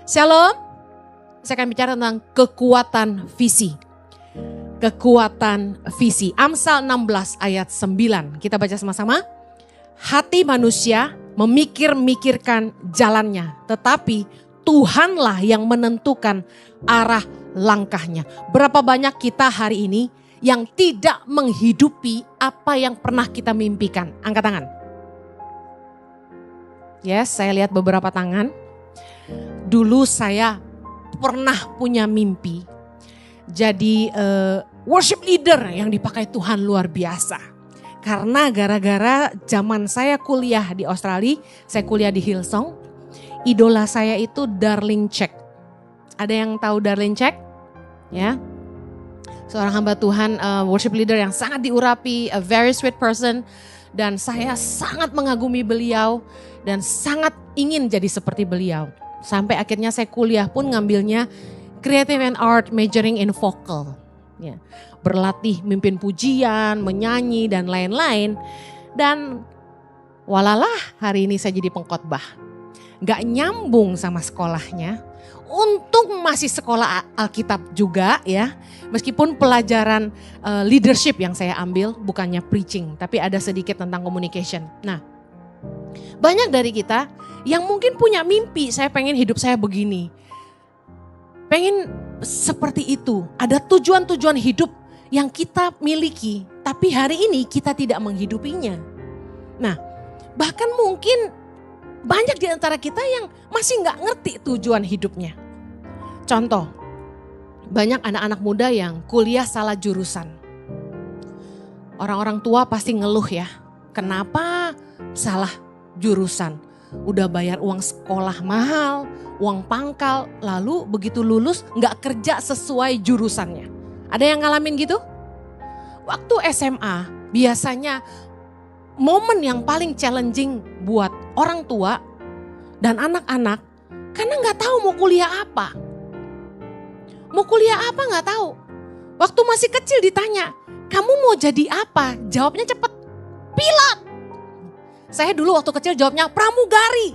Shalom, saya akan bicara tentang kekuatan visi. Kekuatan visi. Amsal 16 ayat 9. Kita baca sama-sama. Hati manusia memikir-mikirkan jalannya, tetapi Tuhanlah yang menentukan arah langkahnya. Berapa banyak kita hari ini yang tidak menghidupi apa yang pernah kita mimpikan? Angkat tangan. Yes, saya lihat beberapa tangan. Dulu saya pernah punya mimpi jadi worship leader yang dipakai Tuhan luar biasa. Karena gara-gara zaman saya kuliah di Australia, saya kuliah di Hillsong, idola saya itu Darlene Zschech. Ada yang tahu Darlene Zschech? Ya, seorang hamba Tuhan, worship leader yang sangat diurapi, a very sweet person. Dan saya sangat mengagumi beliau dan sangat ingin jadi seperti beliau. Sampai akhirnya saya kuliah pun ngambilnya Creative and Art majoring in vocal. Ya, berlatih mimpin pujian, menyanyi dan lain-lain. Dan walalah hari ini saya jadi pengkhotbah. Gak nyambung sama sekolahnya. Untung masih sekolah Alkitab juga ya. Meskipun pelajaran leadership yang saya ambil bukannya preaching. Tapi ada sedikit tentang communication. Nah, banyak dari kita yang mungkin punya mimpi, saya pengen hidup saya begini. Pengen seperti itu. Ada tujuan-tujuan hidup yang kita miliki, tapi hari ini kita tidak menghidupinya. Nah, bahkan mungkin banyak di antara kita yang masih nggak ngerti tujuan hidupnya. Contoh, banyak anak-anak muda yang kuliah salah jurusan. Orang-orang tua pasti ngeluh ya, kenapa salah jurusan? Udah bayar uang sekolah mahal, uang pangkal, lalu begitu lulus gak kerja sesuai jurusannya. Ada yang ngalamin gitu? Waktu SMA biasanya momen yang paling challenging buat orang tua dan anak-anak karena gak tahu mau kuliah apa. Mau kuliah apa gak tahu. Waktu masih kecil ditanya, kamu mau jadi apa? Jawabnya cepet, pilot. Saya dulu waktu kecil jawabnya pramugari.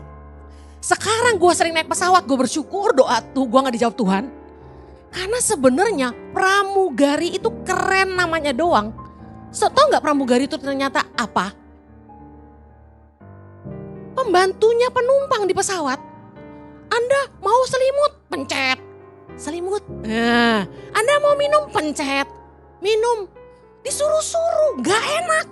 Sekarang gue sering naik pesawat, gue bersyukur doa tuh gue gak dijawab Tuhan. Karena sebenarnya pramugari itu keren namanya doang. So, tau gak pramugari itu ternyata apa? Pembantunya penumpang di pesawat. Anda mau selimut? Pencet. Selimut. Nah, Anda mau minum? Pencet. Minum. Disuruh-suruh, gak enak.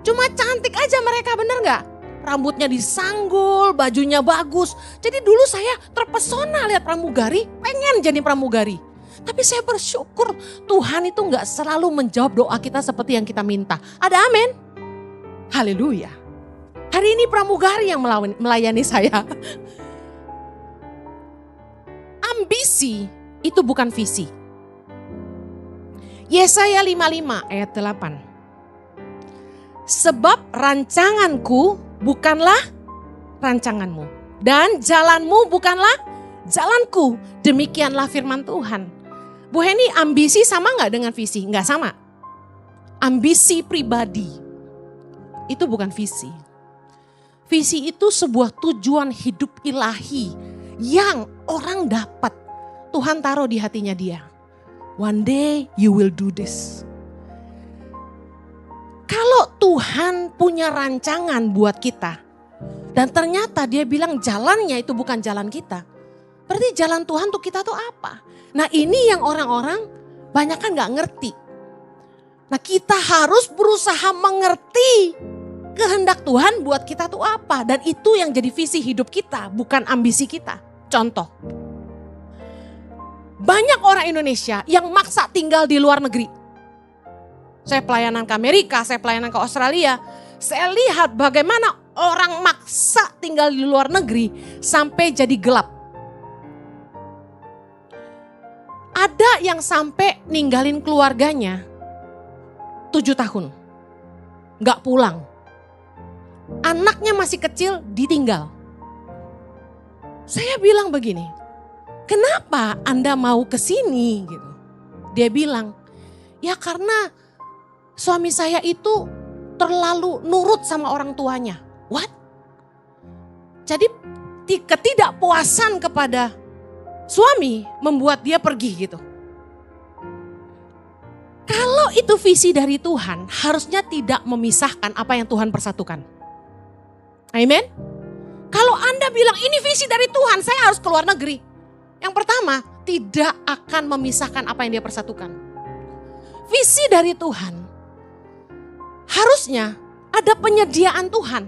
Cuma cantik aja mereka, bener gak? Rambutnya disanggul, bajunya bagus. Jadi dulu saya terpesona lihat pramugari, pengen jadi pramugari. Tapi saya bersyukur Tuhan itu gak selalu menjawab doa kita seperti yang kita minta. Ada amin? Haleluya. Hari ini pramugari yang melayani saya. Ambisi itu bukan visi. Yesaya 55 ayat 8. Sebab rancanganku bukanlah rancanganmu. Dan jalanmu bukanlah jalanku. Demikianlah firman Tuhan. Bu Heni, ambisi sama gak dengan visi? Gak sama. Ambisi pribadi itu bukan visi. Visi itu sebuah tujuan hidup ilahi yang orang dapat. Tuhan taruh di hatinya dia. One day you will do this. Kalau Tuhan punya rancangan buat kita dan ternyata dia bilang jalannya itu bukan jalan kita. Berarti jalan Tuhan untuk kita tuh apa? Nah, ini yang orang-orang banyak kan gak ngerti. Nah, kita harus berusaha mengerti kehendak Tuhan buat kita tuh apa. Dan itu yang jadi visi hidup kita, bukan ambisi kita. Contoh, banyak orang Indonesia yang maksa tinggal di luar negeri. Saya pelayanan ke Amerika, saya pelayanan ke Australia. Saya lihat bagaimana orang maksa tinggal di luar negeri sampai jadi gelap. Ada yang sampai ninggalin keluarganya 7 tahun. Gak pulang. Anaknya masih kecil ditinggal. Saya bilang begini, kenapa Anda mau ke sini? Gitu. Dia bilang, ya karena suami saya itu terlalu nurut sama orang tuanya. What? Jadi ketidakpuasan kepada suami membuat dia pergi gitu. Kalau itu visi dari Tuhan, harusnya tidak memisahkan apa yang Tuhan persatukan. Amin. Kalau Anda bilang ini visi dari Tuhan, saya harus keluar negeri. Yang pertama, tidak akan memisahkan apa yang dia persatukan. Visi dari Tuhan, harusnya ada penyediaan Tuhan.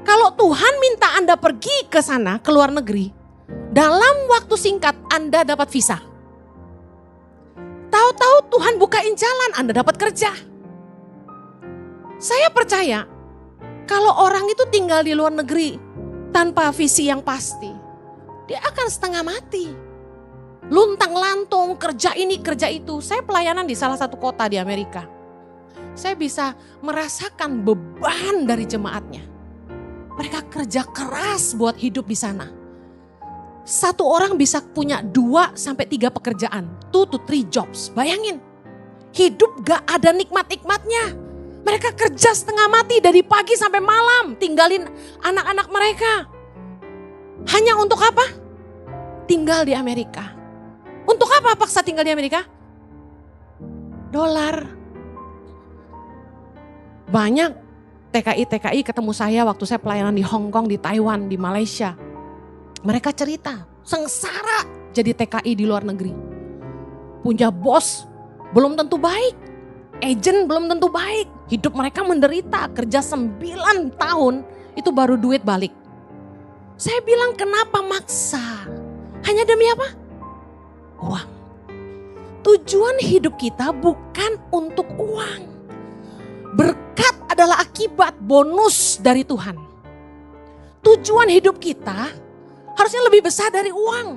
Kalau Tuhan minta Anda pergi ke sana, ke luar negeri, dalam waktu singkat Anda dapat visa. Tahu-tahu Tuhan bukain jalan, Anda dapat kerja. Saya percaya kalau orang itu tinggal di luar negeri tanpa visi yang pasti, dia akan setengah mati. Luntang-lantung, kerja ini, kerja itu. Saya pelayanan di salah satu kota di Amerika. Saya bisa merasakan beban dari jemaatnya. Mereka kerja keras buat hidup di sana. Satu orang bisa punya 2-3 pekerjaan. 2 to 3 jobs. Bayangin. Hidup gak ada nikmat-nikmatnya. Mereka kerja setengah mati dari pagi sampai malam. Tinggalin anak-anak mereka. Hanya untuk apa? Tinggal di Amerika. Untuk apa paksa tinggal di Amerika? Dolar. Banyak TKI ketemu saya waktu saya pelayanan di Hong Kong, di Taiwan, di Malaysia. Mereka cerita, sengsara jadi TKI di luar negeri. Punya bos belum tentu baik, agent belum tentu baik. Hidup mereka menderita, kerja 9 tahun itu baru duit balik. Saya bilang kenapa maksa? Hanya demi apa? Uang. Tujuan hidup kita bukan untuk uang. Berkat adalah akibat, bonus dari Tuhan. Tujuan hidup kita harusnya lebih besar dari uang.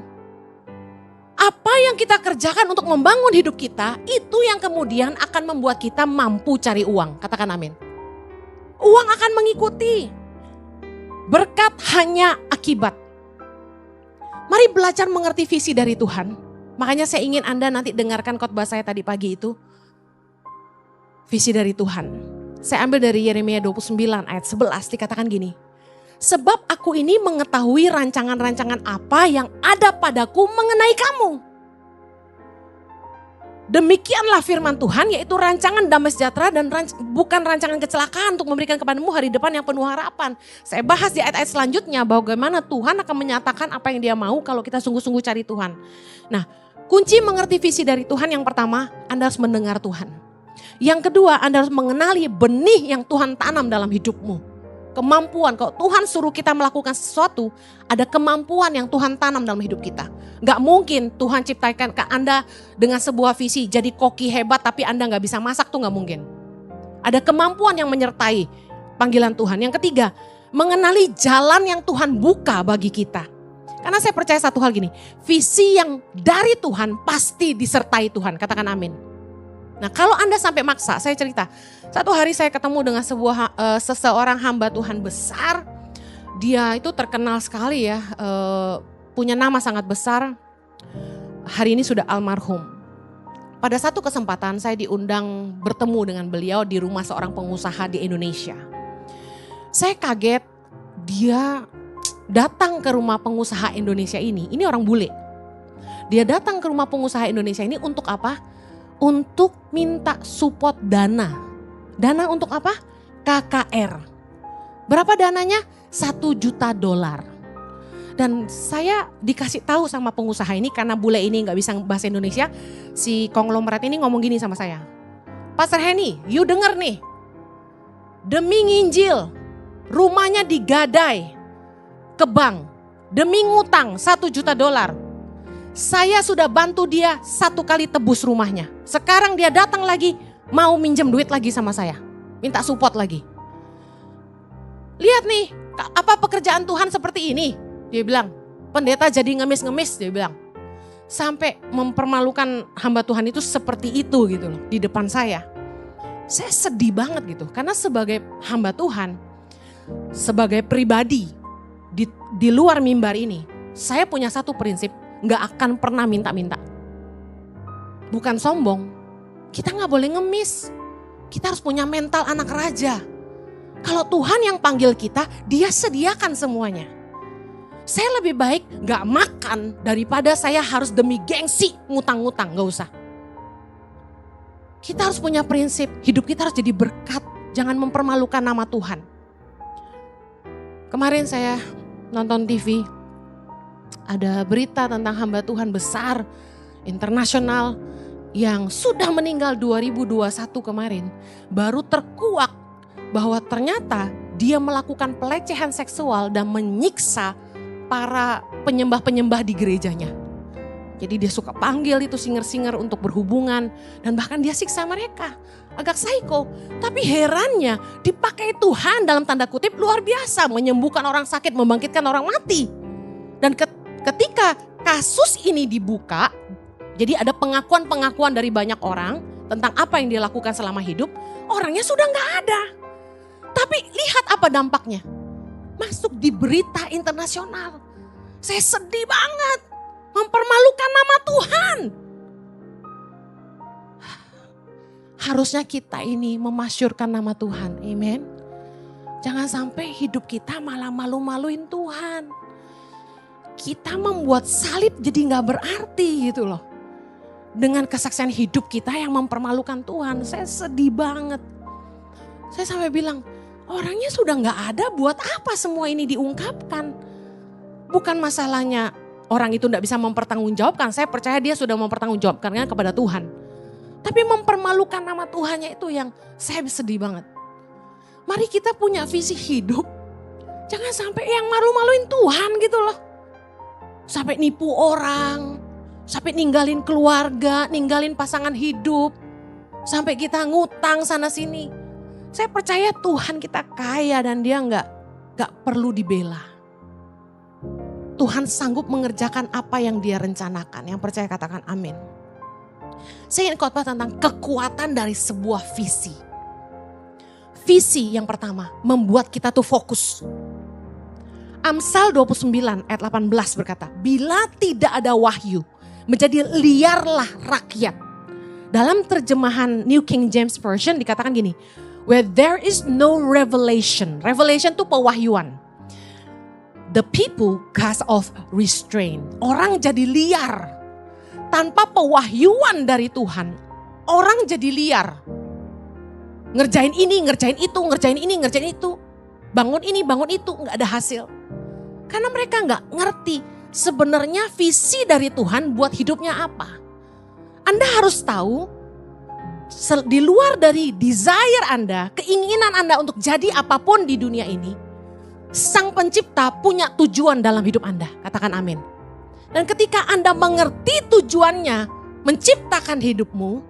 Apa yang kita kerjakan untuk membangun hidup kita, itu yang kemudian akan membuat kita mampu cari uang. Katakan amin. Uang akan mengikuti. Berkat hanya akibat. Mari belajar mengerti visi dari Tuhan. Makanya saya ingin Anda nanti dengarkan khotbah saya tadi pagi itu. Visi dari Tuhan. Saya ambil dari Yeremia 29 ayat 11 dikatakan gini. Sebab aku ini mengetahui rancangan-rancangan apa yang ada padaku mengenai kamu. Demikianlah firman Tuhan, yaitu rancangan damai sejahtera dan bukan rancangan kecelakaan untuk memberikan kepadamu hari depan yang penuh harapan. Saya bahas di ayat-ayat selanjutnya bagaimana Tuhan akan menyatakan apa yang dia mau kalau kita sungguh-sungguh cari Tuhan. Nah, kunci mengerti visi dari Tuhan yang pertama, Anda harus mendengar Tuhan. Yang kedua, Anda harus mengenali benih yang Tuhan tanam dalam hidupmu. Kemampuan, kalau Tuhan suruh kita melakukan sesuatu, ada kemampuan yang Tuhan tanam dalam hidup kita. Gak mungkin Tuhan ciptakan ke Anda dengan sebuah visi, jadi koki hebat tapi Anda gak bisa masak, tuh gak mungkin. Ada kemampuan yang menyertai panggilan Tuhan. Yang ketiga, mengenali jalan yang Tuhan buka bagi kita. Karena saya percaya satu hal gini, visi yang dari Tuhan pasti disertai Tuhan, katakan amin. Nah kalau Anda sampai maksa, saya cerita. Satu hari saya ketemu dengan seseorang hamba Tuhan besar. Dia itu terkenal sekali ya, punya nama sangat besar. Hari ini sudah almarhum. Pada satu kesempatan saya diundang bertemu dengan beliau di rumah seorang pengusaha di Indonesia. Saya kaget, dia datang ke rumah pengusaha Indonesia ini orang bule. Dia datang ke rumah pengusaha Indonesia ini untuk apa? Untuk minta support dana. Dana untuk apa? KKR. Berapa dananya? $1 juta. Dan saya dikasih tahu sama pengusaha ini karena bule ini gak bisa bahasa Indonesia. Si konglomerat ini ngomong gini sama saya. Pastor Henny, you denger nih. Demi nginjil, rumahnya digadai ke bank. Demi ngutang $1 juta. Saya sudah bantu dia 1 kali tebus rumahnya. Sekarang dia datang lagi mau minjem duit lagi sama saya. Minta support lagi. Lihat nih, apa pekerjaan Tuhan seperti ini? Dia bilang, pendeta jadi ngemis-ngemis, dia bilang. Sampai mempermalukan hamba Tuhan itu seperti itu gitu loh di depan saya. Saya sedih banget gitu. Karena sebagai hamba Tuhan, sebagai pribadi di luar mimbar ini, saya punya satu prinsip. Gak akan pernah minta-minta. Bukan sombong. Kita gak boleh ngemis. Kita harus punya mental anak raja. Kalau Tuhan yang panggil kita, dia sediakan semuanya. Saya lebih baik gak makan daripada saya harus demi gengsi ngutang-ngutang, gak usah. Kita harus punya prinsip, hidup kita harus jadi berkat, jangan mempermalukan nama Tuhan. Kemarin saya nonton TV, ada berita tentang hamba Tuhan besar, internasional, yang sudah meninggal 2021 kemarin, baru terkuak bahwa ternyata dia melakukan pelecehan seksual dan menyiksa para penyembah-penyembah di gerejanya. Jadi dia suka panggil itu singer-singer untuk berhubungan dan bahkan dia siksa mereka. Agak psycho, tapi herannya dipakai Tuhan dalam tanda kutip luar biasa, menyembuhkan orang sakit, membangkitkan orang mati. Dan ketika kasus ini dibuka, jadi ada pengakuan-pengakuan dari banyak orang tentang apa yang dia lakukan selama hidup, orangnya sudah gak ada. Tapi lihat apa dampaknya. Masuk di berita internasional. Saya sedih banget. Mempermalukan nama Tuhan. Harusnya kita ini memasyurkan nama Tuhan. Amen. Jangan sampai hidup kita malah malu-maluin Tuhan. Kita membuat salib jadi gak berarti gitu loh. Dengan kesaksian hidup kita yang mempermalukan Tuhan. Saya sedih banget. Saya sampai bilang, orangnya sudah gak ada, buat apa semua ini diungkapkan? Bukan masalahnya orang itu gak bisa mempertanggungjawabkan. Saya percaya dia sudah mempertanggungjawabkannya kepada Tuhan. Tapi mempermalukan nama Tuhannya itu yang saya sedih banget. Mari kita punya visi hidup. Jangan sampai yang malu-maluin Tuhan gitu loh. Sampai nipu orang, sampai ninggalin keluarga, ninggalin pasangan hidup. Sampai kita ngutang sana sini. Saya percaya Tuhan kita kaya dan dia gak perlu dibela. Tuhan sanggup mengerjakan apa yang dia rencanakan. Yang percaya katakan amin. Saya ingin khotbah tentang kekuatan dari sebuah visi. Visi yang pertama membuat kita tuh fokus. Amsal 29 ayat 18 berkata, bila tidak ada wahyu menjadi liarlah rakyat. Dalam terjemahan New King James Version dikatakan gini, where there is no revelation. Revelation itu pewahyuan. The people cast off restraint. Orang jadi liar. Tanpa pewahyuan dari Tuhan. Orang jadi liar. Ngerjain ini, ngerjain itu, ngerjain ini, ngerjain itu. Bangun ini, bangun itu, gak ada hasil. Karena mereka gak ngerti sebenarnya visi dari Tuhan buat hidupnya apa. Anda harus tahu, di luar dari desire Anda, keinginan Anda untuk jadi apapun di dunia ini, Sang Pencipta punya tujuan dalam hidup Anda. Katakan amin. Dan ketika Anda mengerti tujuannya, menciptakan hidupmu,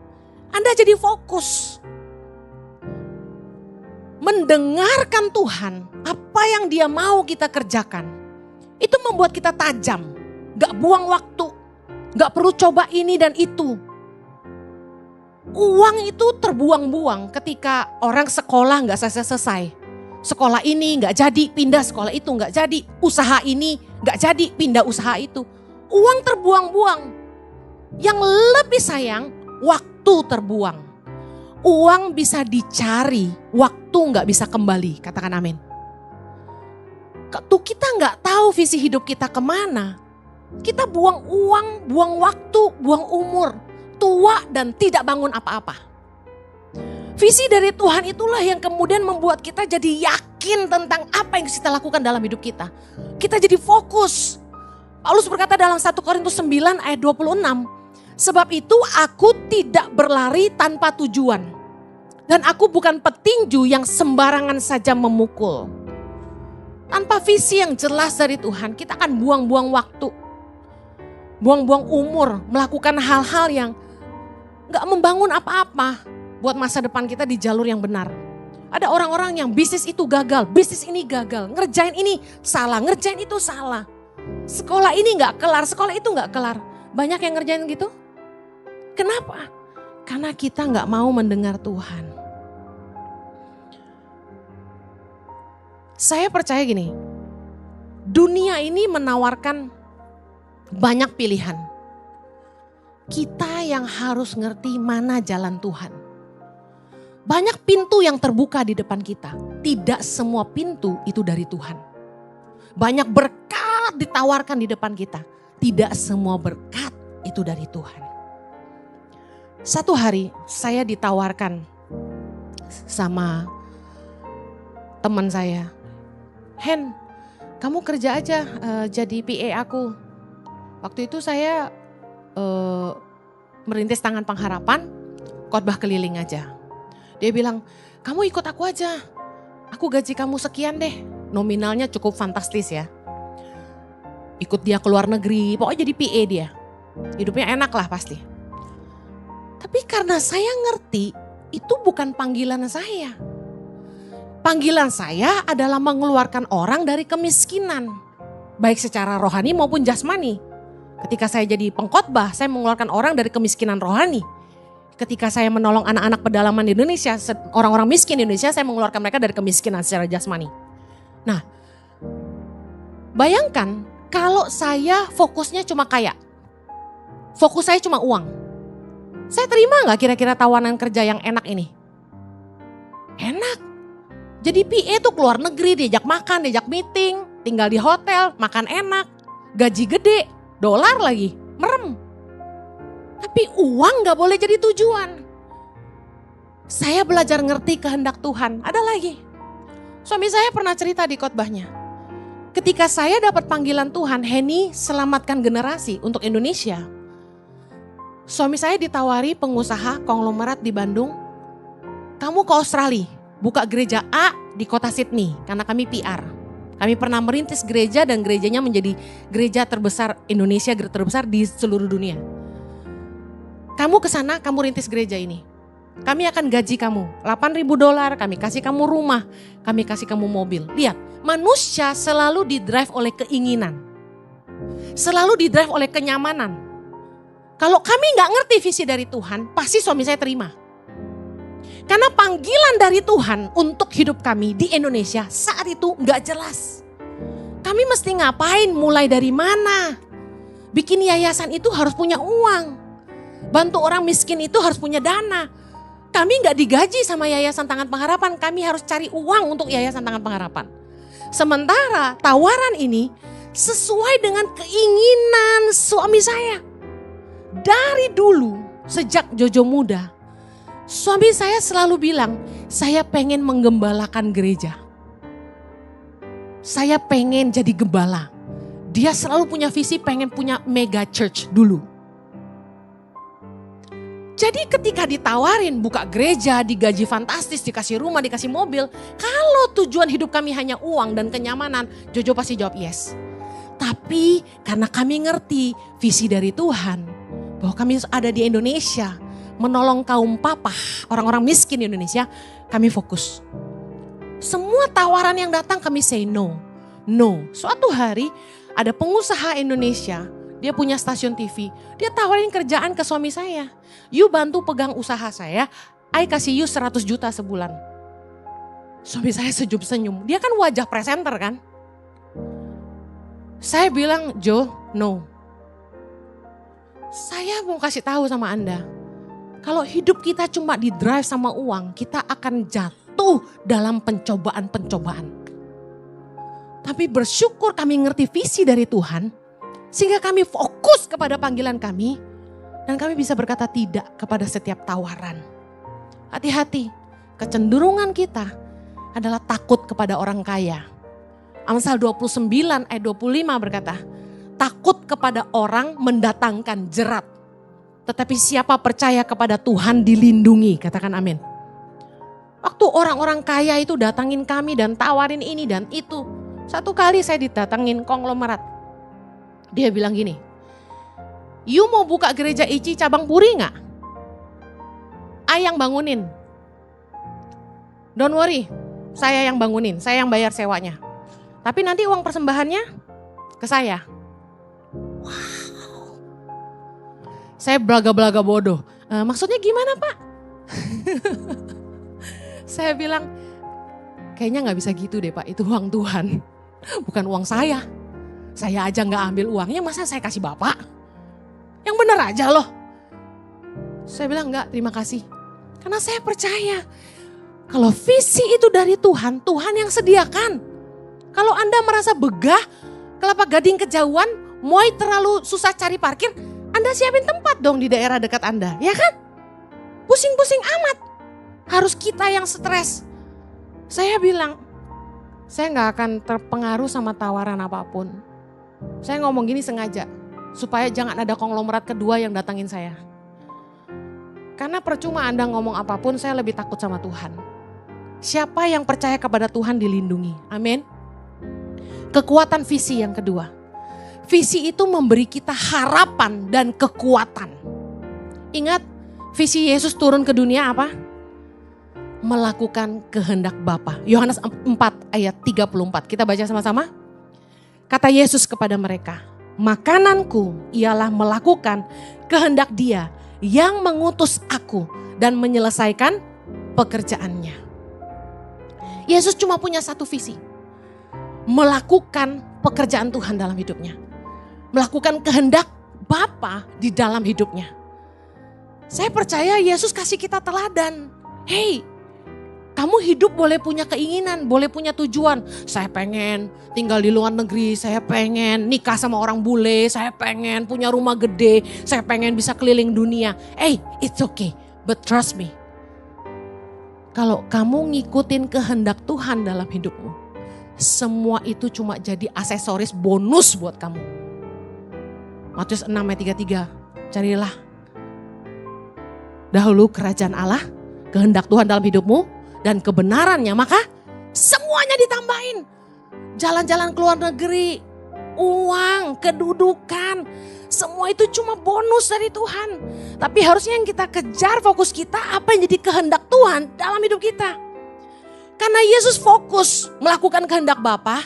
Anda jadi fokus. Mendengarkan Tuhan, apa yang dia mau kita kerjakan. Itu membuat kita tajam. Gak buang waktu. Gak perlu coba ini dan itu. Uang itu terbuang-buang ketika orang sekolah gak selesai-selesai. Sekolah ini gak jadi, pindah sekolah itu gak jadi. Usaha ini gak jadi, pindah usaha itu. Uang terbuang-buang. Yang lebih sayang, waktu terbuang. Uang bisa dicari, waktu gak bisa kembali. Katakan amin. Tuh kita gak tahu visi hidup kita kemana. Kita buang uang, buang waktu, buang umur. Tua dan tidak bangun apa-apa. Visi dari Tuhan itulah yang kemudian membuat kita jadi yakin tentang apa yang kita lakukan dalam hidup kita. Kita jadi fokus. Paulus berkata dalam 1 Korintus 9 ayat 26. Sebab itu aku tidak berlari tanpa tujuan. Dan aku bukan petinju yang sembarangan saja memukul. Tanpa visi yang jelas dari Tuhan, kita akan buang-buang waktu. Buang-buang umur, melakukan hal-hal yang gak membangun apa-apa buat masa depan kita di jalur yang benar. Ada orang-orang yang bisnis itu gagal, bisnis ini gagal, ngerjain ini salah, ngerjain itu salah. Sekolah ini gak kelar, sekolah itu gak kelar. Banyak yang ngerjain gitu. Kenapa? Karena kita gak mau mendengar Tuhan. Saya percaya gini, dunia ini menawarkan banyak pilihan. Kita yang harus ngerti mana jalan Tuhan. Banyak pintu yang terbuka di depan kita. Tidak semua pintu itu dari Tuhan. Banyak berkat saat ditawarkan di depan kita, tidak semua berkat itu dari Tuhan. Satu hari saya ditawarkan sama teman saya, Hen, kamu kerja aja jadi PA aku. Waktu itu saya merintis Tangan Pengharapan, khotbah keliling aja. Dia bilang, kamu ikut aku aja, aku gaji kamu sekian deh. Nominalnya cukup fantastis ya. Ikut dia ke luar negeri, pokoknya jadi PA dia. Hidupnya enak lah pasti. Tapi karena saya ngerti, itu bukan panggilan saya. Panggilan saya adalah mengeluarkan orang dari kemiskinan. Baik secara rohani maupun jasmani. Ketika saya jadi pengkhotbah, saya mengeluarkan orang dari kemiskinan rohani. Ketika saya menolong anak-anak pedalaman di Indonesia, orang-orang miskin di Indonesia, saya mengeluarkan mereka dari kemiskinan secara jasmani. Nah, bayangkan kalau saya fokusnya cuma kaya. Fokus saya cuma uang. Saya terima gak kira-kira tawanan kerja yang enak ini? Enak. Jadi PA tuh keluar negeri, diajak makan, diajak meeting, tinggal di hotel, makan enak, gaji gede, dolar lagi, merem. Tapi uang gak boleh jadi tujuan. Saya belajar ngerti kehendak Tuhan. Ada lagi. Suami saya pernah cerita di khotbahnya. Ketika saya dapat panggilan Tuhan, Henny selamatkan generasi untuk Indonesia. Suami saya ditawari pengusaha konglomerat di Bandung. Kamu ke Australia, buka gereja A di kota Sydney, karena kami PR. Kami pernah merintis gereja dan gerejanya menjadi gereja terbesar Indonesia, terbesar di seluruh dunia. Kamu ke sana, kamu rintis gereja ini. Kami akan gaji kamu $8.000, kami kasih kamu rumah, kami kasih kamu mobil. Lihat, manusia selalu didrive oleh keinginan. Selalu didrive oleh kenyamanan. Kalau kami gak ngerti visi dari Tuhan, pasti suami saya terima. Karena panggilan dari Tuhan untuk hidup kami di Indonesia saat itu gak jelas. Kami mesti ngapain, mulai dari mana. Bikin yayasan itu harus punya uang. Bantu orang miskin itu harus punya dana. Kami gak digaji sama Yayasan Tangan Pengharapan, kami harus cari uang untuk Yayasan Tangan Pengharapan. Sementara tawaran ini sesuai dengan keinginan suami saya. Dari dulu, sejak Jojo muda, suami saya selalu bilang, saya pengen menggembalakan gereja. Saya pengen jadi gembala. Dia selalu punya visi pengen punya mega church dulu. Jadi ketika ditawarin buka gereja, digaji fantastis, dikasih rumah, dikasih mobil. Kalau tujuan hidup kami hanya uang dan kenyamanan, Jojo pasti jawab yes. Tapi karena kami ngerti visi dari Tuhan, bahwa kami ada di Indonesia, menolong kaum papa, orang-orang miskin di Indonesia, kami fokus. Semua tawaran yang datang kami say no. No, suatu hari ada pengusaha Indonesia, dia punya stasiun TV, dia tawarin kerjaan ke suami saya. You bantu pegang usaha saya, I kasih you 100 juta sebulan. Suami saya senyum-senyum, dia kan wajah presenter kan. Saya bilang, Jo, no. Saya mau kasih tahu sama Anda, kalau hidup kita cuma di drive sama uang, kita akan jatuh dalam pencobaan-pencobaan. Tapi bersyukur kami ngerti visi dari Tuhan, sehingga kami fokus kepada panggilan kami, dan kami bisa berkata tidak kepada setiap tawaran. Hati-hati, kecenderungan kita adalah takut kepada orang kaya. Amsal 29 ayat 25 berkata, takut kepada orang mendatangkan jerat. Tetapi siapa percaya kepada Tuhan dilindungi, katakan amin. Waktu orang-orang kaya itu datangin kami dan tawarin ini dan itu. Satu kali saya didatangin konglomerat. Dia bilang gini, you mau buka gereja ICI cabang Puri gak? Yang bangunin. Don't worry, saya yang bangunin, saya yang bayar sewanya. Tapi nanti uang persembahannya ke saya. Wow. Saya belaga-belaga bodoh. Maksudnya gimana Pak? Saya bilang, kayaknya gak bisa gitu deh Pak, itu uang Tuhan. Bukan uang saya. Saya aja gak ambil uangnya, masa saya kasih Bapak? Yang bener aja loh. Saya bilang enggak, terima kasih. Karena saya percaya, kalau visi itu dari Tuhan, Tuhan yang sediakan. Kalau Anda merasa begah, Kelapa Gading kejauhan, Moy terlalu susah cari parkir, Anda siapin tempat dong di daerah dekat Anda, ya kan? Pusing-pusing amat. Harus kita yang stres. Saya bilang, saya gak akan terpengaruh sama tawaran apapun. Saya ngomong gini sengaja, supaya jangan ada konglomerat kedua yang datangin saya. Karena percuma Anda ngomong apapun, saya lebih takut sama Tuhan. Siapa yang percaya kepada Tuhan dilindungi, amin. Kekuatan visi yang kedua. Visi itu memberi kita harapan dan kekuatan. Ingat, visi Yesus turun ke dunia apa? Melakukan kehendak Bapa. Yohanes 4 ayat 34. Kita baca sama-sama. Kata Yesus kepada mereka, makananku ialah melakukan kehendak Dia yang mengutus aku dan menyelesaikan pekerjaannya. Yesus cuma punya satu visi. Melakukan pekerjaan Tuhan dalam hidupnya. Melakukan kehendak Bapa di dalam hidupnya. Saya percaya Yesus kasih kita teladan. Hey, kamu hidup boleh punya keinginan, boleh punya tujuan. Saya pengen tinggal di luar negeri, saya pengen nikah sama orang bule, saya pengen punya rumah gede, saya pengen bisa keliling dunia. Hey, it's okay, but trust me. Kalau kamu ngikutin kehendak Tuhan dalam hidupmu, semua itu cuma jadi aksesoris bonus buat kamu. Matius 6 ayat 33, carilah dahulu kerajaan Allah, kehendak Tuhan dalam hidupmu, dan kebenarannya, maka semuanya ditambahin. Jalan-jalan ke luar negeri, uang, kedudukan, semua itu cuma bonus dari Tuhan. Tapi harusnya yang kita kejar, fokus kita apa yang jadi kehendak Tuhan dalam hidup kita. Karena Yesus fokus melakukan kehendak Bapa,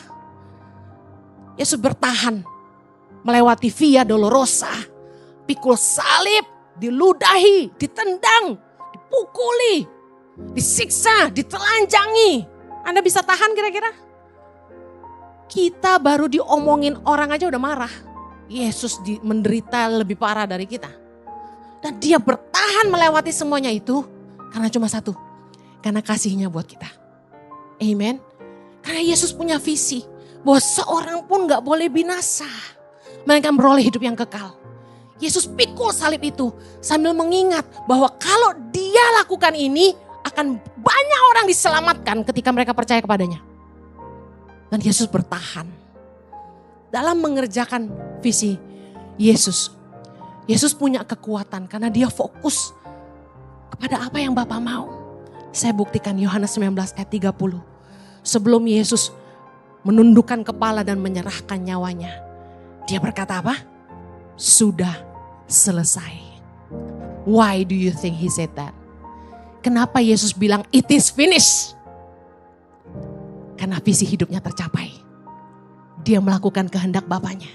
Yesus bertahan melewati Via Dolorosa, pikul salib, diludahi, ditendang, dipukuli, disiksa, ditelanjangi. Anda bisa tahan kira-kira? Kita baru diomongin orang aja udah marah. Yesus menderita lebih parah dari kita. Dan dia bertahan melewati semuanya itu karena cuma satu. Karena kasihnya buat kita. Amen. Karena Yesus punya visi bahwa seorang pun gak boleh binasa. Mereka beroleh hidup yang kekal. Yesus pikul salib itu sambil mengingat bahwa kalau dia lakukan ini akan banyak orang diselamatkan ketika mereka percaya kepadanya. Dan Yesus bertahan dalam mengerjakan visi Yesus. Yesus punya kekuatan karena dia fokus kepada apa yang Bapa mau. Saya buktikan Yohanes 19 ayat 30. Sebelum Yesus menundukkan kepala dan menyerahkan nyawanya, dia berkata apa? Sudah selesai. Why do you think he said that? Kenapa Yesus bilang it is finished? Karena visi hidupnya tercapai. Dia melakukan kehendak Bapanya.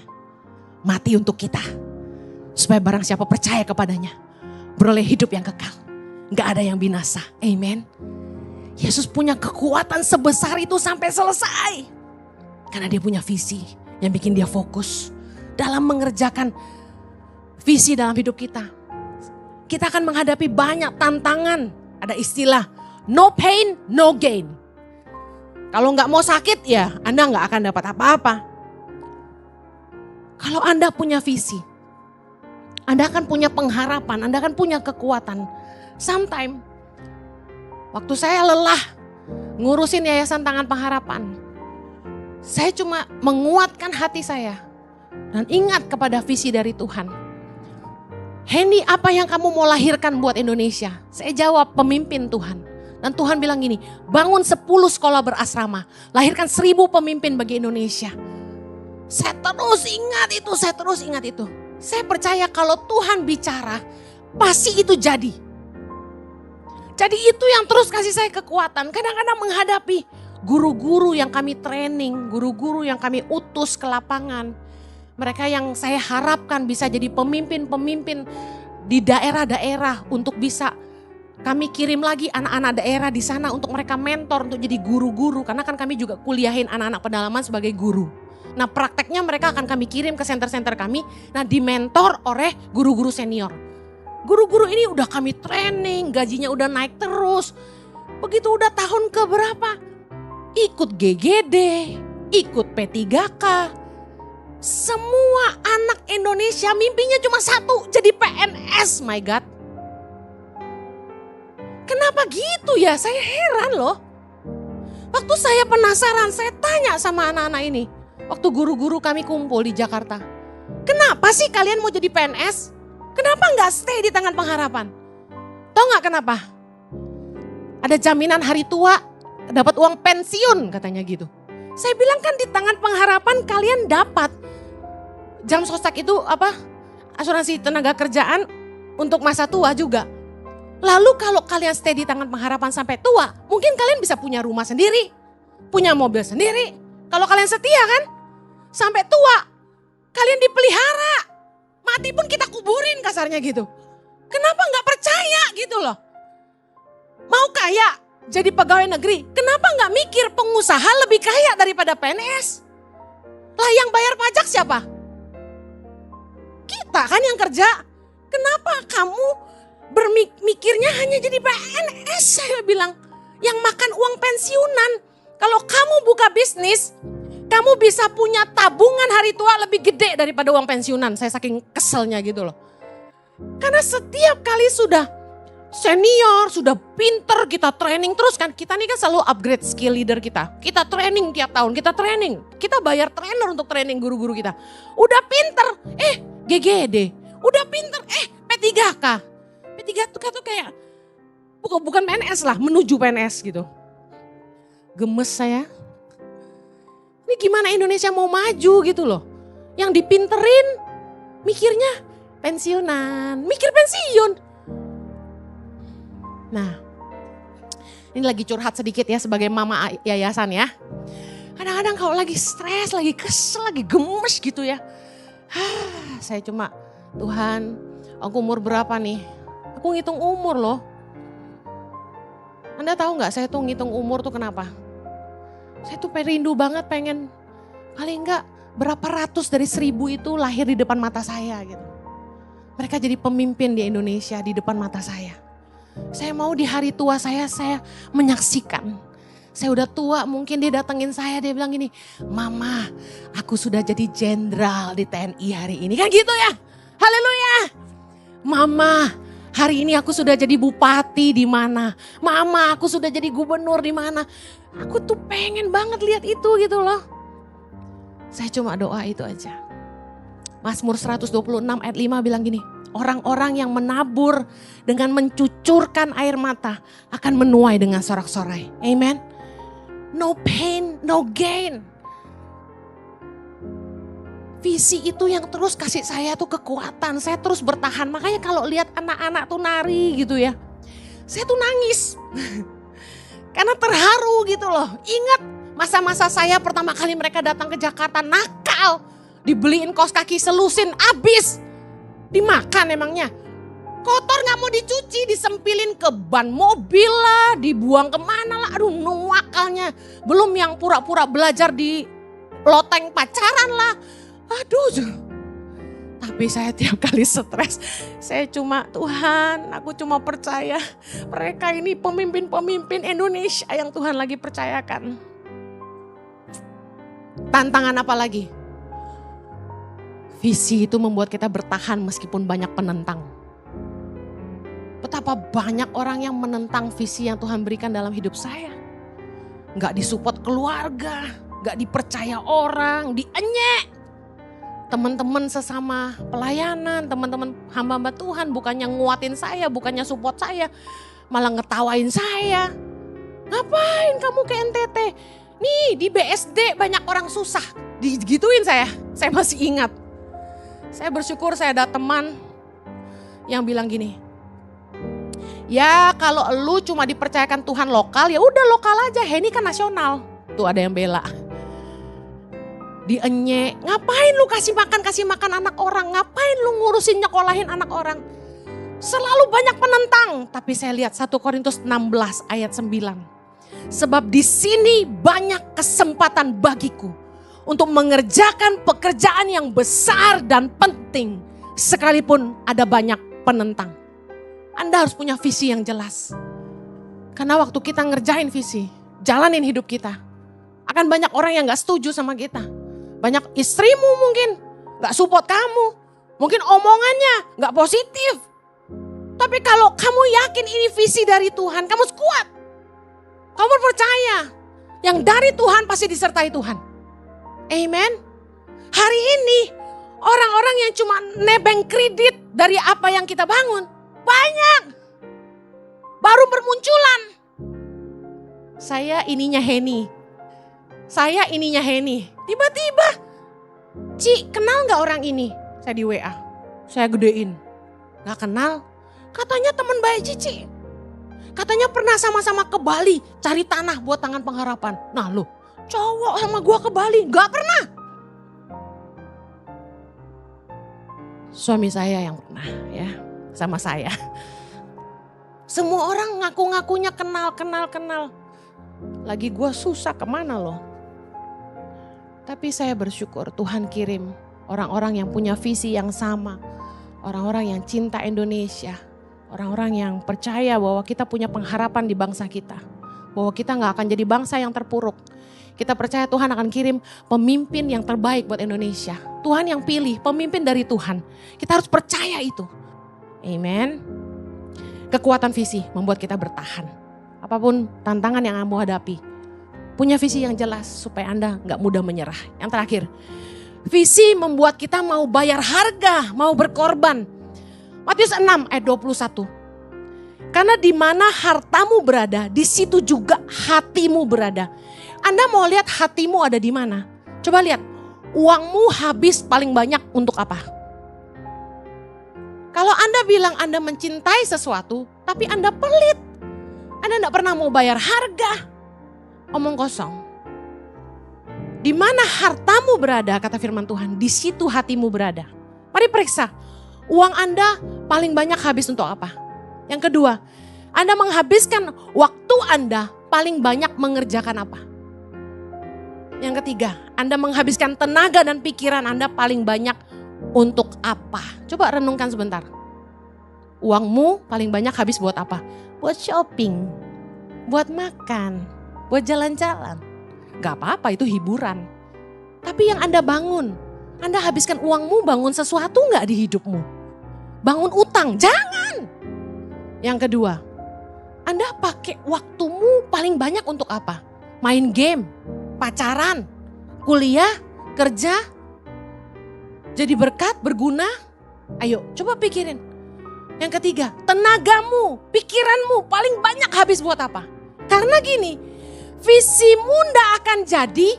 Mati untuk kita. Supaya barang siapa percaya kepadanya, beroleh hidup yang kekal. Gak ada yang binasa. Amen. Yesus punya kekuatan sebesar itu sampai selesai. Karena dia punya visi yang bikin dia fokus dalam mengerjakan visi dalam hidup kita. Kita akan menghadapi banyak tantangan. Ada istilah no pain, no gain. Kalau gak mau sakit ya Anda gak akan dapat apa-apa. Kalau Anda punya visi, Anda akan punya pengharapan, Anda akan punya kekuatan. Sometimes, waktu saya lelah ngurusin Yayasan Tangan Pengharapan, saya cuma menguatkan hati saya dan ingat kepada visi dari Tuhan. Hendy, apa yang kamu mau lahirkan buat Indonesia? Saya jawab, pemimpin Tuhan. Dan Tuhan bilang gini, bangun 10 sekolah berasrama, lahirkan 1000 pemimpin bagi Indonesia. Saya terus ingat itu. Saya percaya kalau Tuhan bicara, pasti itu jadi. Jadi itu yang terus kasih saya kekuatan. Kadang-kadang menghadapi guru-guru yang kami training, guru-guru yang kami utus ke lapangan. Mereka yang saya harapkan bisa jadi pemimpin-pemimpin di daerah-daerah untuk bisa kami kirim lagi anak-anak daerah di sana untuk mereka mentor untuk jadi guru-guru. Karena kan kami juga kuliahin anak-anak pedalaman sebagai guru. Nah prakteknya mereka akan kami kirim ke center-center kami. Nah dimentor oleh guru-guru senior. Guru-guru ini udah kami training, gajinya udah naik terus. Begitu udah tahun keberapa, ikut GGD, ikut P3K. Semua anak Indonesia mimpinya cuma satu, jadi PNS, my God. Kenapa gitu ya? Saya heran loh. Waktu saya penasaran, saya tanya sama anak-anak ini. Waktu guru-guru kami kumpul di Jakarta. Kenapa sih kalian mau jadi PNS? Kenapa nggak stay di Tangan Pengharapan? Tahu nggak kenapa? Ada jaminan hari tua, dapat uang pensiun katanya gitu. Saya bilang kan di Tangan Pengharapan kalian dapat jam sostek itu apa? Asuransi tenaga kerjaan untuk masa tua juga. Lalu kalau kalian stay di Tangan Pengharapan sampai tua, mungkin kalian bisa punya rumah sendiri, punya mobil sendiri. Kalau kalian setia kan, sampai tua, kalian dipelihara. Mati pun kita kuburin kasarnya gitu. Kenapa nggak percaya gitu loh? Mau kaya jadi pegawai negeri, kenapa nggak mikir pengusaha lebih kaya daripada PNS? Lah yang bayar pajak siapa? Kita kan yang kerja. Kenapa kamu bermikirnya hanya jadi PNS? Saya bilang, yang makan uang pensiunan. Kalau kamu buka bisnis, kamu bisa punya tabungan hari tua lebih gede daripada uang pensiunan. Saya saking keselnya gitu loh. Karena setiap kali sudah senior, sudah pinter, kita training terus kan. Kita nih kan selalu upgrade skill leader kita. Kita training tiap tahun, kita training. Kita bayar trainer untuk training guru-guru kita. Udah pinter, GGD. Udah pinter, P3K. P3K tuh kayak, bukan PNS lah, menuju PNS gitu. Gemes saya. Ini gimana Indonesia mau maju gitu loh. Yang dipinterin, mikirnya pensiunan, mikir pensiun. Nah, ini lagi curhat sedikit ya sebagai mama yayasan ya. Kadang-kadang kalau lagi stres, lagi kesel, lagi gemes gitu ya. Saya cuma, Tuhan, aku umur berapa nih? Aku ngitung umur loh. Anda tahu gak saya tuh ngitung umur tuh kenapa? Saya tuh rindu banget pengen paling enggak berapa ratus dari 1000 itu lahir di depan mata saya gitu. Mereka jadi pemimpin di Indonesia di depan mata saya. Saya mau di hari tua saya menyaksikan. Saya udah tua mungkin dia datengin saya, dia bilang gini, Mama aku sudah jadi jenderal di TNI hari ini. Kan gitu ya, haleluya. Mama hari ini aku sudah jadi bupati di mana. Mama aku sudah jadi gubernur di mana. Aku tuh pengen banget lihat itu gitu loh. Saya cuma doa itu aja. Mazmur 126 ayat 5 bilang gini, orang-orang yang menabur dengan mencucurkan air mata akan menuai dengan sorak-sorai. Amen. No pain, no gain. Visi itu yang terus kasih saya tuh kekuatan, saya terus bertahan. Makanya kalau lihat anak-anak tuh nari gitu ya, saya tuh nangis. Karena terharu gitu loh. Ingat masa-masa saya pertama kali mereka datang ke Jakarta, nakal. Dibeliin kaos kaki selusin, habis. Dimakan emangnya. Kotor gak mau dicuci, disempilin ke ban mobil lah, dibuang kemana lah. Aduh nuakalnya. Belum yang pura-pura belajar di loteng pacaran lah. Aduh. Tapi saya tiap kali stres, saya cuma, Tuhan aku cuma percaya mereka ini pemimpin-pemimpin Indonesia yang Tuhan lagi percayakan. Tantangan apa lagi? Visi itu membuat kita bertahan meskipun banyak penentang. Betapa banyak orang yang menentang visi yang Tuhan berikan dalam hidup saya. Gak disupport keluarga, gak dipercaya orang, dienyek. Teman-teman sesama pelayanan, teman-teman hamba-hamba Tuhan bukannya nguatin saya, bukannya support saya, malah ngetawain saya. Ngapain kamu ke NTT? Nih di BSD banyak orang susah, digituin saya masih ingat. Saya bersyukur saya ada teman yang bilang gini, ya kalau lu cuma dipercayakan Tuhan lokal, ya udah lokal aja, ini kan nasional. Tuh ada yang bela. Dienyek, ngapain lu kasih makan anak orang, ngapain lu ngurusin nyekolahin anak orang. Selalu banyak penentang, tapi saya lihat 1 Korintus 16 ayat 9. Sebab di sini banyak kesempatan bagiku untuk mengerjakan pekerjaan yang besar dan penting sekalipun ada banyak penentang. Anda harus punya visi yang jelas. Karena waktu kita ngerjain visi, jalanin hidup kita, akan banyak orang yang gak setuju sama kita. Banyak istrimu mungkin gak support kamu. Mungkin omongannya gak positif. Tapi kalau kamu yakin ini visi dari Tuhan, kamu kuat. Kamu percaya yang dari Tuhan pasti disertai Tuhan. Amen. Hari ini orang-orang yang cuma nebeng kredit dari apa yang kita bangun. Banyak. Baru bermunculan. Saya ininya Heni. Saya ininya Heni. Tiba-tiba, Ci kenal gak orang ini? Saya di WA. Saya gedein. Gak kenal. Katanya teman baik Cici. Katanya pernah sama-sama ke Bali cari tanah buat Tangan Pengharapan. Nah loh, cowok sama gua ke Bali gak pernah. Suami saya yang pernah ya sama saya. Semua orang ngaku-ngakunya kenal. Lagi gua susah kemana loh. Tapi saya bersyukur Tuhan kirim orang-orang yang punya visi yang sama. Orang-orang yang cinta Indonesia. Orang-orang yang percaya bahwa kita punya pengharapan di bangsa kita. Bahwa kita gak akan jadi bangsa yang terpuruk. Kita percaya Tuhan akan kirim pemimpin yang terbaik buat Indonesia. Tuhan yang pilih pemimpin dari Tuhan. Kita harus percaya itu. Amen. Kekuatan visi membuat kita bertahan. Apapun tantangan yang kamu hadapi. Punya visi yang jelas supaya Anda gak mudah menyerah. Yang terakhir. Visi membuat kita mau bayar harga, mau berkorban. Matius 6 ayat 21. Karena di mana hartamu berada, di situ juga hatimu berada. Anda mau lihat hatimu ada di mana? Coba lihat, uangmu habis paling banyak untuk apa? Kalau Anda bilang Anda mencintai sesuatu, tapi Anda pelit. Anda tidak pernah mau bayar harga. Omong kosong. Di mana hartamu berada, kata firman Tuhan, di situ hatimu berada. Mari periksa. Uang Anda paling banyak habis untuk apa? Yang kedua, Anda menghabiskan waktu Anda paling banyak mengerjakan apa? Yang ketiga, Anda menghabiskan tenaga dan pikiran Anda paling banyak untuk apa? Coba renungkan sebentar. Uangmu paling banyak habis buat apa? Buat shopping, buat makan, buat jalan-jalan. Gak apa-apa, itu hiburan. Tapi yang Anda bangun, Anda habiskan uangmu bangun sesuatu gak di hidupmu? Bangun utang, jangan. Yang kedua, Anda pakai waktumu paling banyak untuk apa? Main game, pacaran, kuliah, kerja, jadi berkat, berguna. Ayo coba pikirin. Yang ketiga, tenagamu, pikiranmu paling banyak habis buat apa? Karena gini, visimu ndak akan jadi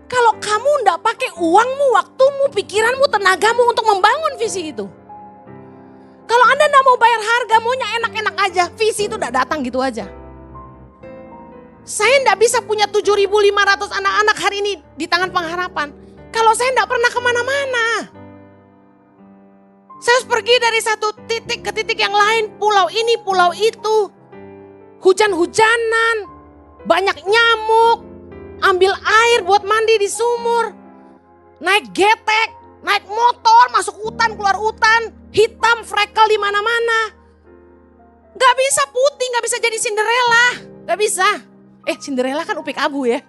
kalau kamu ndak pakai uangmu, waktumu, pikiranmu, tenagamu untuk membangun visi itu. Kalau Anda ndak mau bayar harga, maunya enak-enak aja, visi itu ndak datang gitu aja. Saya ndak bisa punya 7.500 anak-anak hari ini di Tangan Pengharapan kalau saya ndak pernah kemana-mana. Saya harus pergi dari satu titik ke titik yang lain, pulau ini, pulau itu. Hujan-hujanan, banyak nyamuk, ambil air buat mandi di sumur. Naik getek, naik motor, masuk hutan, keluar hutan, hitam, freckle di mana-mana. Gak bisa putih, gak bisa jadi Cinderella, gak bisa. Cinderella kan upik abu ya.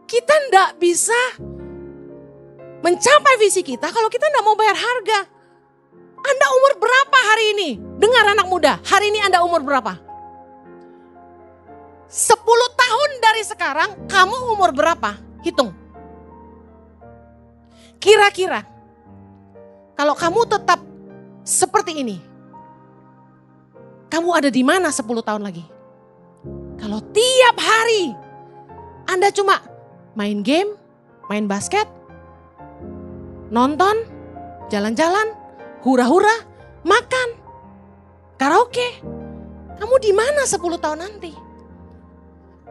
Kita ndak bisa mencapai visi kita kalau kita ndak mau bayar harga. Anda umur berapa hari ini? Dengar anak muda, hari ini Anda umur berapa? 10 tahun dari sekarang kamu umur berapa? Hitung. Kira-kira kalau kamu tetap seperti ini, kamu ada di mana 10 tahun lagi? Kalau tiap hari Anda cuma main game, main basket, nonton, jalan-jalan, hura-hura, makan, karaoke. Kamu di mana 10 tahun nanti?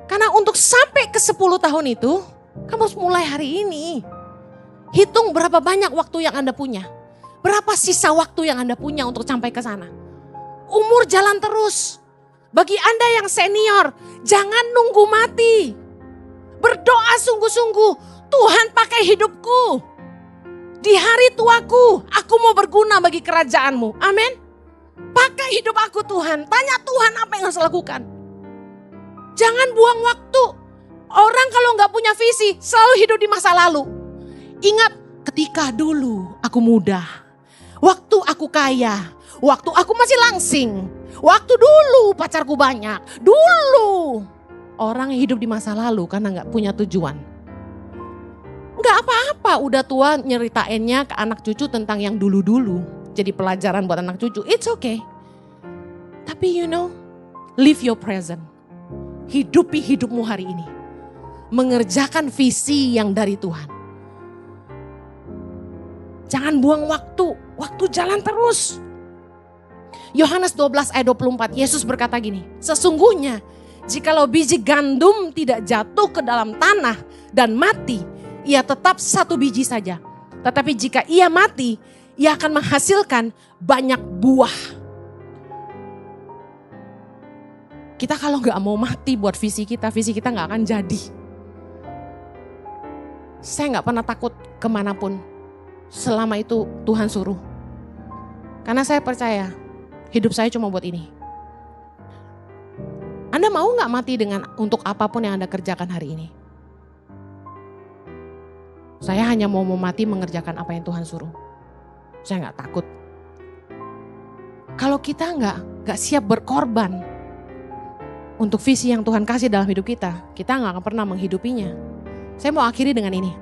Karena untuk sampai ke 10 tahun itu, kamu harus mulai hari ini. Hitung berapa banyak waktu yang Anda punya. Berapa sisa waktu yang Anda punya untuk sampai ke sana. Umur jalan terus. Bagi Anda yang senior, jangan nunggu mati. Berdoa sungguh-sungguh, Tuhan pakai hidupku. Di hari tuaku, aku mau berguna bagi kerajaan-Mu. Amin. Pakai hidup aku Tuhan. Tanya Tuhan apa yang harus lakukan. Jangan buang waktu. Orang kalau nggak punya visi selalu hidup di masa lalu. Ingat ketika dulu aku muda, waktu aku kaya, waktu aku masih langsing, waktu dulu pacarku banyak, dulu. Orang yang hidup di masa lalu karena nggak punya tujuan. Nggak apa-apa udah tua nyeritainnya ke anak cucu tentang yang dulu-dulu. Jadi pelajaran buat anak cucu, it's okay. Tapi live your present. Hidupi hidupmu hari ini. Mengerjakan visi yang dari Tuhan. Jangan buang waktu jalan terus. Yohanes 12 ayat 24, Yesus berkata gini, sesungguhnya jikalau biji gandum tidak jatuh ke dalam tanah dan mati, ia tetap satu biji saja. Tetapi jika ia mati, ia akan menghasilkan banyak buah. Kita kalau gak mau mati buat visi kita gak akan jadi. Saya gak pernah takut kemanapun selama itu Tuhan suruh. Karena saya percaya hidup saya cuma buat ini. Anda mau gak mati untuk apapun yang Anda kerjakan hari ini? Saya hanya mau mati mengerjakan apa yang Tuhan suruh. Saya gak takut. Kalau kita gak siap berkorban untuk visi yang Tuhan kasih dalam hidup kita gak akan pernah menghidupinya. Saya mau akhiri dengan ini.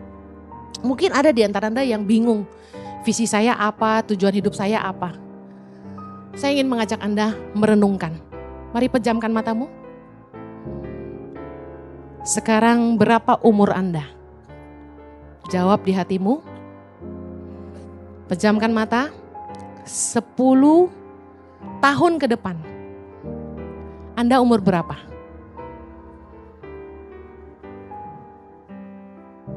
Mungkin ada di antara Anda yang bingung, visi saya apa, tujuan hidup saya apa. Saya ingin mengajak Anda merenungkan. Mari pejamkan matamu. Sekarang berapa umur Anda? Jawab di hatimu. Pejamkan mata. 10 tahun ke depan. Anda umur berapa?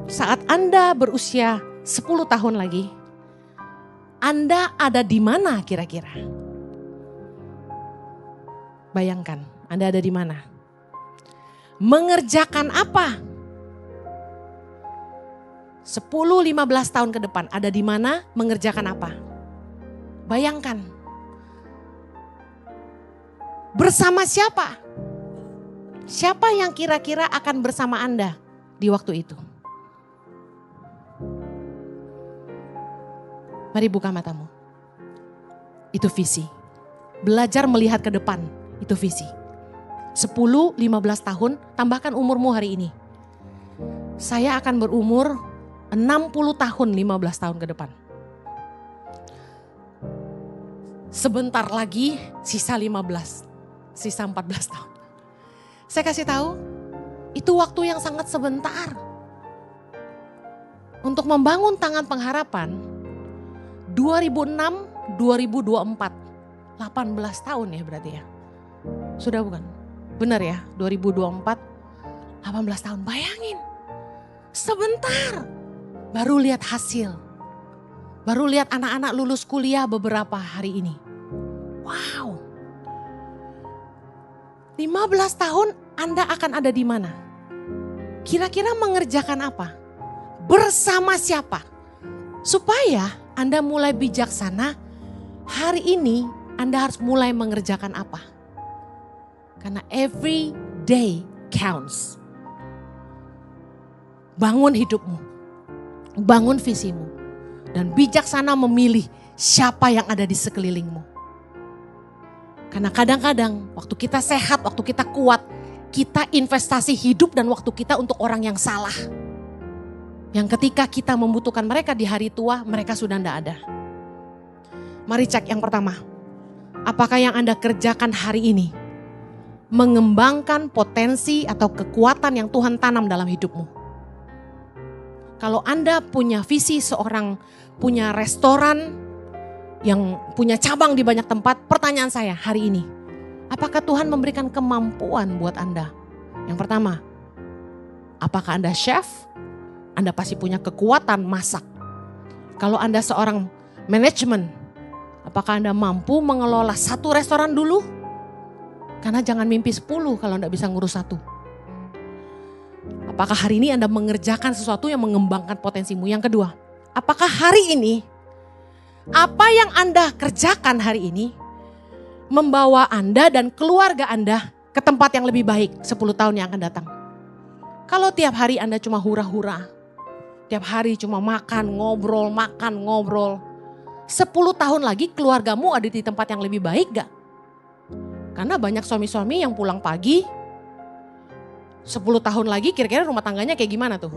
Saat Anda berusia 10 tahun lagi, Anda ada di mana kira-kira? Bayangkan, Anda ada di mana? Mengerjakan apa? 10-15 tahun ke depan ada di mana, mengerjakan apa? Bayangkan. Bersama siapa? Siapa yang kira-kira akan bersama Anda di waktu itu? Mari buka matamu. Itu visi. Belajar melihat ke depan, itu visi. 10-15 tahun, tambahkan umurmu hari ini. Saya akan berumur 60 tahun, 15 tahun ke depan. Sebentar lagi sisa 14 tahun. Saya kasih tahu, itu waktu yang sangat sebentar. Untuk membangun tangan pengharapan, 2006-2024, 18 tahun ya berarti ya. Sudah bukan? Benar ya, 2024, 18 tahun. Bayangin, sebentar. Baru lihat hasil. Baru lihat anak-anak lulus kuliah beberapa hari ini. Wow. 15 tahun Anda akan ada di mana? Kira-kira mengerjakan apa? Bersama siapa? Supaya Anda mulai bijaksana, hari ini Anda harus mulai mengerjakan apa? Karena every day counts. Bangun hidupmu, bangun visimu, dan bijaksana memilih siapa yang ada di sekelilingmu. Karena kadang-kadang waktu kita sehat, waktu kita kuat, kita investasi hidup dan waktu kita untuk orang yang salah. Yang ketika kita membutuhkan mereka di hari tua, mereka sudah tidak ada. Mari cek yang pertama. Apakah yang Anda kerjakan hari ini mengembangkan potensi atau kekuatan yang Tuhan tanam dalam hidupmu? Kalau Anda punya visi seorang punya restoran yang punya cabang di banyak tempat, pertanyaan saya hari ini, apakah Tuhan memberikan kemampuan buat Anda? Yang pertama, apakah Anda chef? Anda pasti punya kekuatan masak. Kalau Anda seorang manajemen, apakah Anda mampu mengelola satu restoran dulu? Karena jangan mimpi 10 kalau Anda bisa ngurus satu. Apakah hari ini Anda mengerjakan sesuatu yang mengembangkan potensimu? Yang kedua, apakah hari ini apa yang Anda kerjakan hari ini membawa Anda dan keluarga Anda ke tempat yang lebih baik 10 tahun yang akan datang? Kalau tiap hari Anda cuma hura-hura, tiap hari cuma makan, ngobrol, 10 tahun lagi keluargamu ada di tempat yang lebih baik gak? Karena banyak suami-suami yang pulang pagi, 10 tahun lagi kira-kira rumah tangganya kayak gimana tuh?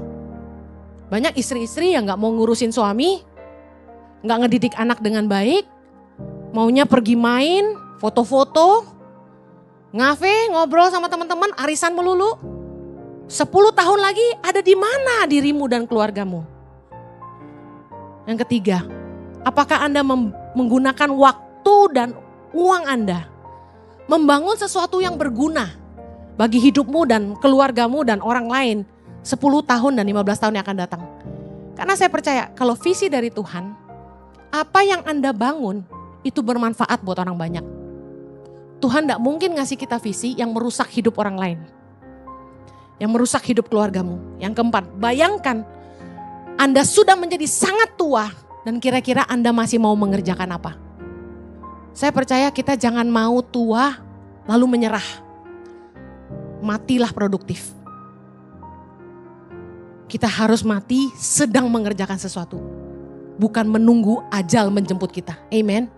Banyak istri-istri yang gak mau ngurusin suami, gak ngedidik anak dengan baik, maunya pergi main, foto-foto, ngafe, ngobrol sama teman-teman, arisan melulu. 10 tahun lagi ada di mana dirimu dan keluargamu? Yang ketiga, apakah Anda menggunakan waktu dan uang Anda membangun sesuatu yang berguna bagi hidupmu dan keluargamu dan orang lain 10 tahun dan 15 tahun yang akan datang? Karena saya percaya kalau visi dari Tuhan, apa yang Anda bangun itu bermanfaat buat orang banyak. Tuhan tidak mungkin ngasih kita visi yang merusak hidup orang lain. Yang merusak hidup keluargamu. Yang keempat, bayangkan Anda sudah menjadi sangat tua dan kira-kira Anda masih mau mengerjakan apa? Saya percaya kita jangan mau tua lalu menyerah. Matilah produktif. Kita harus mati sedang mengerjakan sesuatu. Bukan menunggu ajal menjemput kita. Amen.